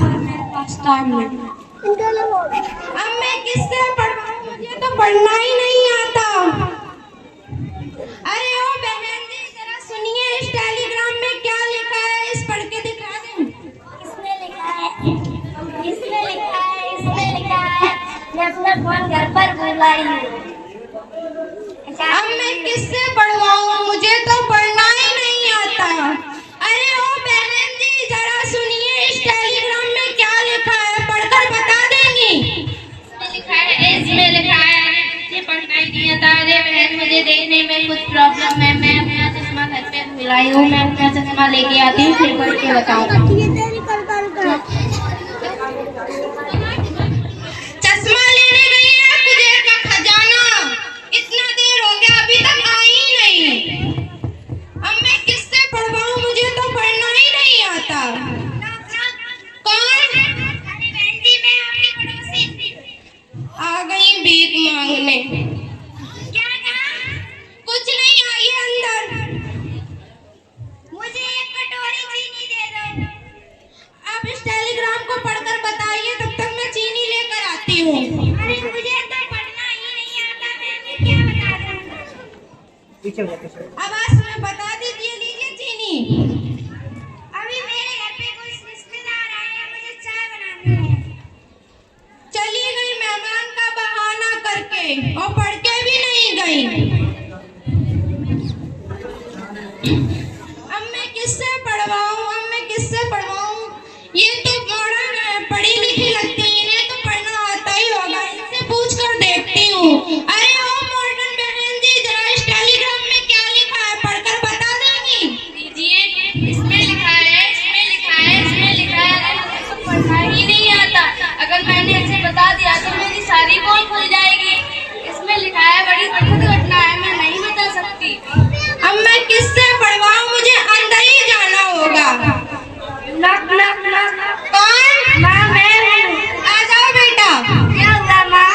मेरे पास टाइम नहीं। अब मैं किससे पढ़वाऊं, मुझे तो पढ़ना ही नहीं आता। अरे ओ बहन जी जरा सुनिए, इस टेलीग्राम में क्या लिखा है, इस पढ़ के दिखा दें। इसमें लिखा है, इसमें लिखा है, इसमें लिखा है, मैं अपना फोन घर पर भुलाई हूँ। अब मैं किससे पढ़वाऊं, मुझे तो पढ़ना ही नहीं आता। अरे ओ बहन जी जरा सुनिए, इस टेलीग्राम में क्या लिखा है, पढ़कर बता देंगी। इसमें लिखा है, इसमें लिखा है, मुझे पढ़ना ही नहीं आता। अरे बहन मुझे देखने में कुछ प्रॉब्लम है, मैं अपना चश्मा घर पे भुलाई हूँ, मैं अपना चश्मा लेके आती हूँ फिर पढ़ के बताऊंगा। चश्मा लेने गई है कुजेर का खजाना, इतना देर हो गया अभी तक आई ही नहीं। अब मैं किससे पढ़वाऊं, मुझे तो पढ़ना ही नहीं आता। कौन? अरे बहन जी मैं आपकी पड़ोसी। आ गई भीख मांगने। क्या कहा? कुछ नहीं, आइए अंदर। मुझे एक कटोरी चीनी दे दो। आप इस टेलीग्राम को पढ़कर बताइए, तब तक मैं चीनी लेकर आती हूँ। अरे मुझे तो पढ़ना ही नहीं आता, मैं क्या बता दूँ? आवाज में बता दीजिए, लीजिए चीनी। अभी मेरे घर पे कुछ रिश्तेदार आए हैं, मुझे चाय बनानी है। चली गई मेहमान का बहाना करके और पढ़ के भी नहीं गई। अब मैं किससे पढ़वाऊं, अब मैं किससे पढ़वाऊं, ये तो मॉडर्न है, पढ़ी लिखी लगती है, इन्हें तो पढ़ना आता ही होगा, इनसे पूछ कर देखती हूँ। अरे ओ मॉडर्न बहन जी जरा इस टेलीग्राम में क्या लिखा है, पढ़कर बता देंगी। दीजिए, इसमें लिखा है, इसमें लिखा है, इसमें लिखा है, मुझे तो पढ़ना ही नहीं आता। अगर मैंने ऐसे बता दिया तो मेरी सारी पोल खुल जाएगी। इसमें लिखा है, बड़ी दुखद घटना है, मैं नहीं बता सकती। अब मैं किससे पढ़वाऊं, मुझे अंदर ही जाना होगा। नक नक नक। कौन? माँ मैं हूँ। आ जाओ बेटा। क्या हुआ माँ?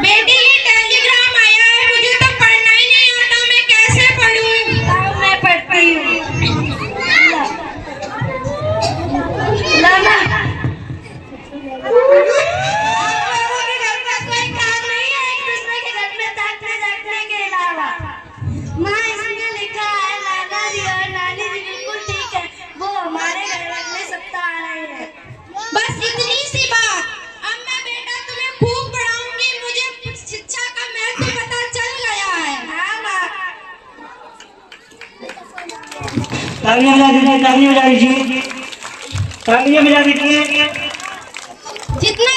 बेटी ये टेलीग्राम आया है, मुझे तो पढ़ना ही नहीं आता, मैं कैसे पढ़ूं। आओ मैं पढ़ती हूँ। लाला लोगों के घर का कोई काम नहीं है, एक दूसरे के घर में ताकने जागने के अलावा। माँ इसमें लिखा है, नाना जी और नानी जी बिल्कुल ठीक है, वो हमारे घर अगले सप्ताह आ रहे हैं। बस इतनी सी बात। अब मैं बेटा तुम्हें खूब पढ़ाऊंगी, मुझे शिक्षा का महत्व पता चल गया है। हाँ माँ। तालियां बजा दीजिए, तालियां बजा दीजिए, तालियां बजा दीजिए। जितना